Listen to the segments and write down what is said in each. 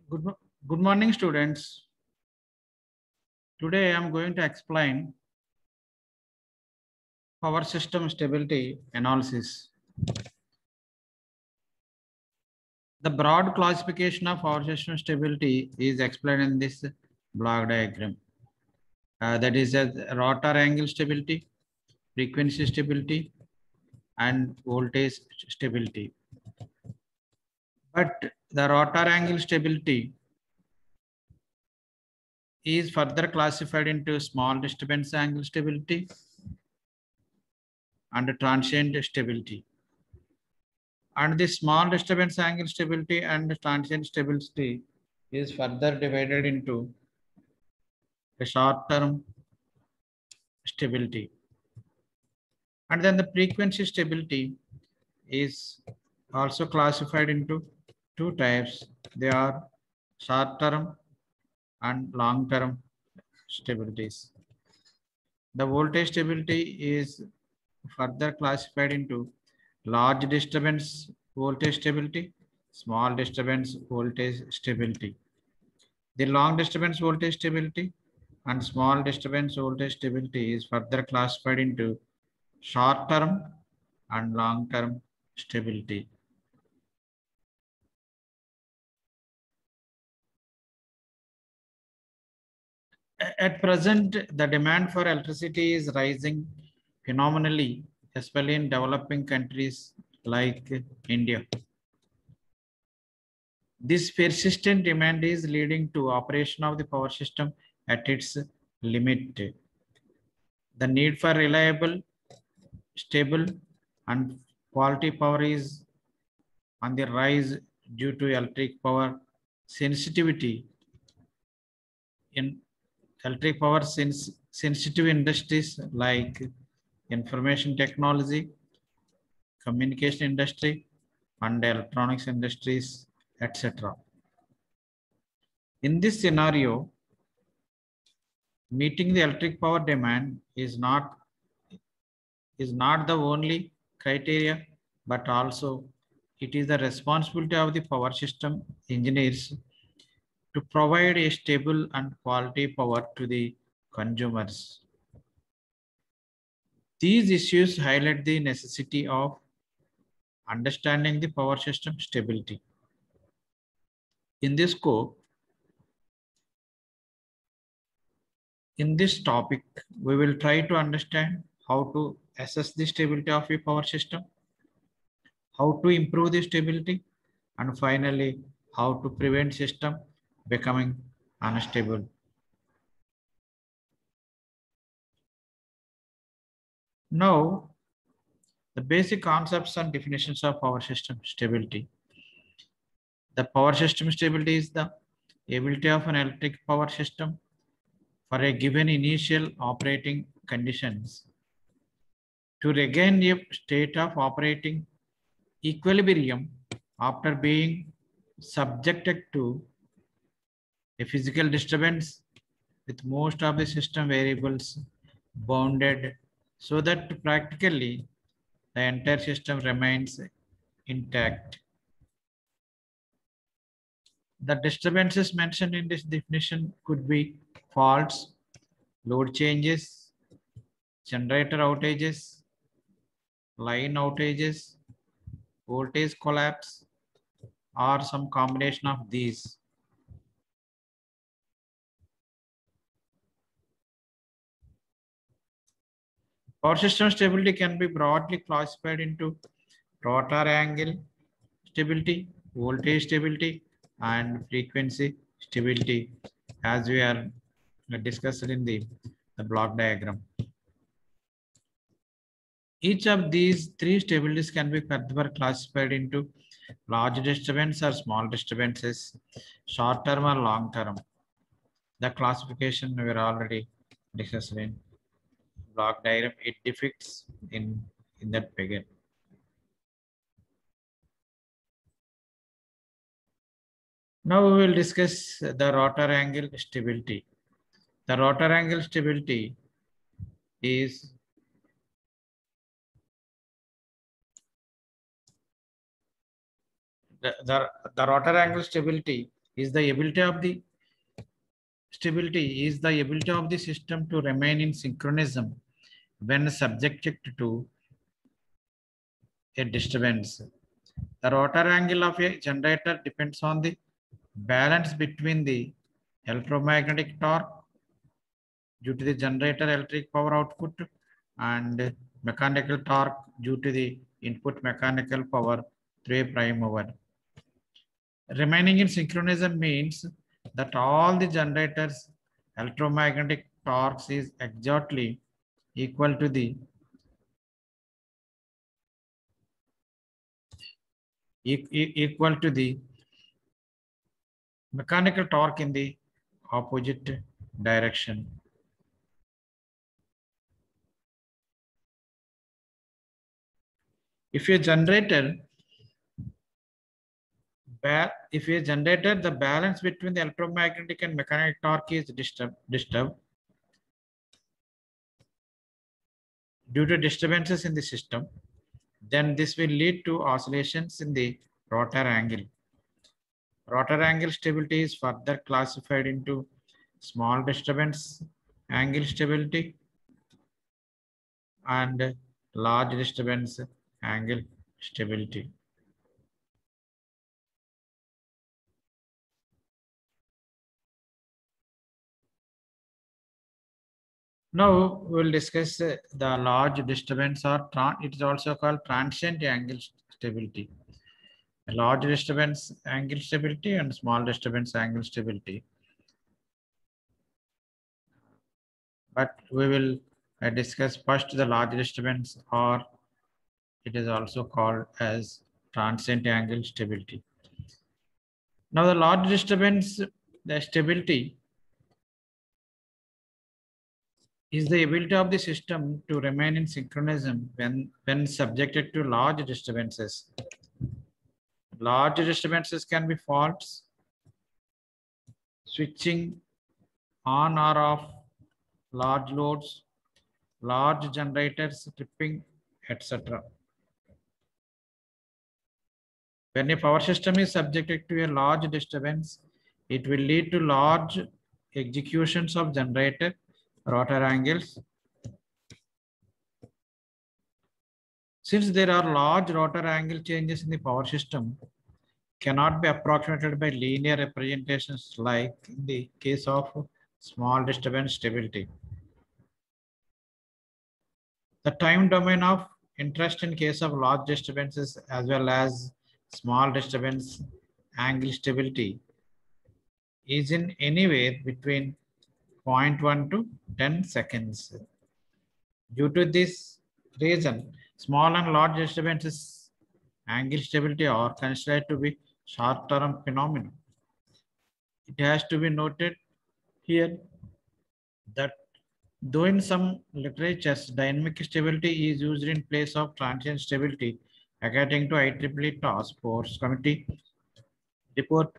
Good morning, students. Today I am going to explain power system stability analysis. The broad classification of power system stability is explained in this block diagram. That is as rotor angle stability, frequency stability, and voltage stability. But the rotor angle stability is further classified into small disturbance angle stability and transient stability. And the small disturbance angle stability and transient stability is further divided into a short-term stability. And then the frequency stability is also classified into two types. They are short-term and long-term stabilities. The voltage stability is further classified into large disturbance voltage stability, small disturbance voltage stability. The long disturbance voltage stability and small disturbance voltage stability is further classified into short term and long term stability. At present, the demand for electricity is rising phenomenally, especially in developing countries like India. This persistent demand is leading to operation of the power system at its limit. The need for reliable, stable, and quality power is on the rise due to electric power sensitivity. In electric power sensitive industries like information technology, communication industry, and electronics industries, etc. In this scenario, meeting the electric power demand is not the only criteria, but also it is the responsibility of the power system engineers to provide a stable and quality power to the consumers. These issues highlight the necessity of understanding the power system stability. In this scope, in this topic, we will try to understand how to assess the stability of a power system, how to improve the stability, and finally, how to prevent system becoming unstable. Now, the basic concepts and definitions of power system stability. The power system stability is the ability of an electric power system for a given initial operating conditions to regain a state of operating equilibrium after being subjected to a physical disturbance with most of the system variables bounded so that practically the entire system remains intact. The disturbances mentioned in this definition could be faults, load changes, generator outages, line outages, voltage collapse, or some combination of these. Power system stability can be broadly classified into rotor angle stability, voltage stability, and frequency stability, as we are discussed in the block diagram. Each of these three stabilities can be further classified into large disturbance or small disturbances, short term or long term. The classification we are already discussed in block diagram. It depicts in that figure. Now we will discuss the rotor angle stability. The rotor angle stability is the rotor angle stability is the ability of the stability is the ability of the system to remain in synchronism when subjected to a disturbance. The rotor angle of a generator depends on the balance between the electromagnetic torque due to the generator electric power output and mechanical torque due to the input mechanical power through a prime mover. Remaining in synchronism means that all the generators electromagnetic torques is exactly equal to the equal to the mechanical torque in the opposite direction. If a generator the balance between the electromagnetic and mechanical torque is disturbed due to disturbances in the system, then this will lead to oscillations in the rotor angle. Rotor angle stability is further classified into small disturbance angle stability and large disturbance angle stability. Now we will discuss the large disturbance or it is also called transient angle stability. Large disturbance angle stability and small disturbance angle stability. But we will discuss first the large disturbance, or it is also called as transient angle stability. Now the large disturbance, the stability is the ability of the system to remain in synchronism when subjected to large disturbances. Large disturbances can be faults, switching on or off, large loads, large generators, tripping, etc. When a power system is subjected to a large disturbance, it will lead to large executions of generator rotor angles. Since there are large rotor angle changes in the power system, cannot be approximated by linear representations like in the case of small disturbance stability. The time domain of interest in case of large disturbances as well as small disturbance angle stability is in anywhere between 0.1 to 10 seconds. Due to this reason, small and large disturbances angle stability are considered to be short-term phenomena. It has to be noted here that though in some literatures, dynamic stability is used in place of transient stability, according to IEEE Task Force Committee report,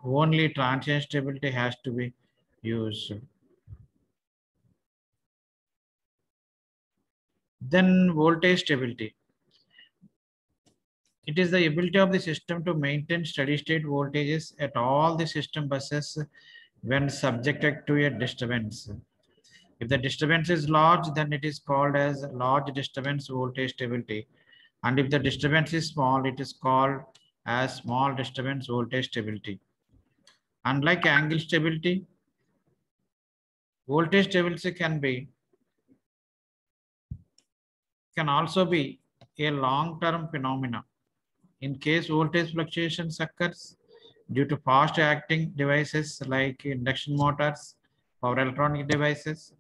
only transient stability has to be used. Then voltage stability. It is the ability of the system to maintain steady state voltages at all the system buses when subjected to a disturbance. If the disturbance is large, then it is called as large disturbance voltage stability. And if the disturbance is small, it is called as small disturbance voltage stability. Unlike angle stability, voltage stability can also be a long-term phenomena. In case voltage fluctuations occurs due to fast acting devices like induction motors, power electronic devices,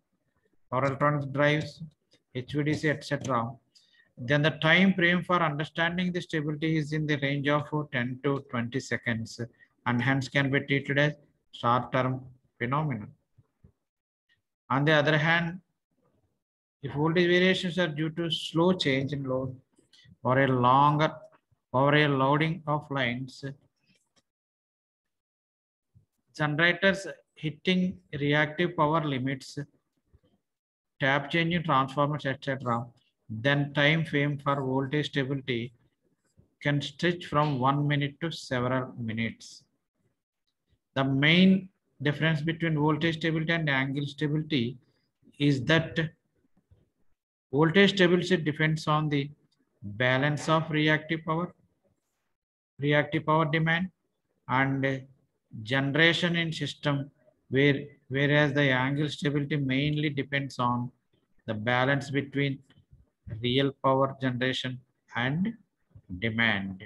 power electronic drives, HVDC, etc., then the time frame for understanding the stability is in the range of 10 to 20 seconds and hence can be treated as short-term phenomenon. On the other hand, if voltage variations are due to slow change in load or a loading of lines, generators hitting reactive power limits, tap changing transformers, etc., then time frame for voltage stability can stretch from 1 minute to several minutes. The main difference between voltage stability and angle stability is that voltage stability depends on the balance of reactive power demand and generation in system, whereas the angle stability mainly depends on the balance between real power generation and demand.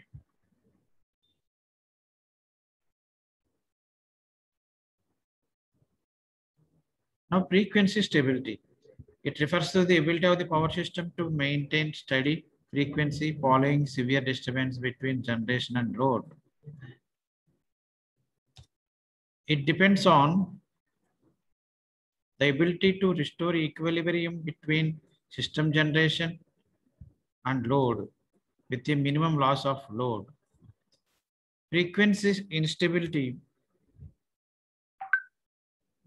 Now, frequency stability. It refers to the ability of the power system to maintain steady frequency following severe disturbance between generation and load. It depends on the ability to restore equilibrium between system generation and load with a minimum loss of load. Frequency instability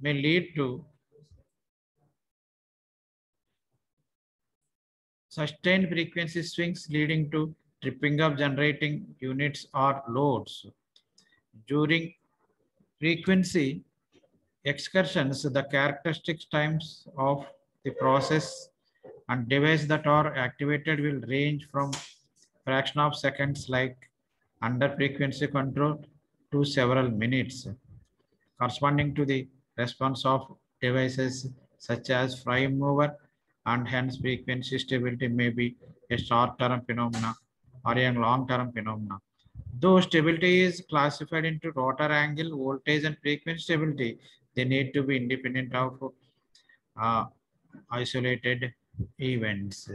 may lead to sustained frequency swings leading to tripping of generating units or loads. During frequency excursions, the characteristic times of the process and device that are activated will range from fraction of seconds like under frequency control to several minutes, corresponding to the response of devices such as prime mover, and hence frequency stability may be a short-term phenomena or a long-term phenomena. Though stability is classified into rotor angle, voltage, and frequency stability, they need to be independent of uh, isolated events.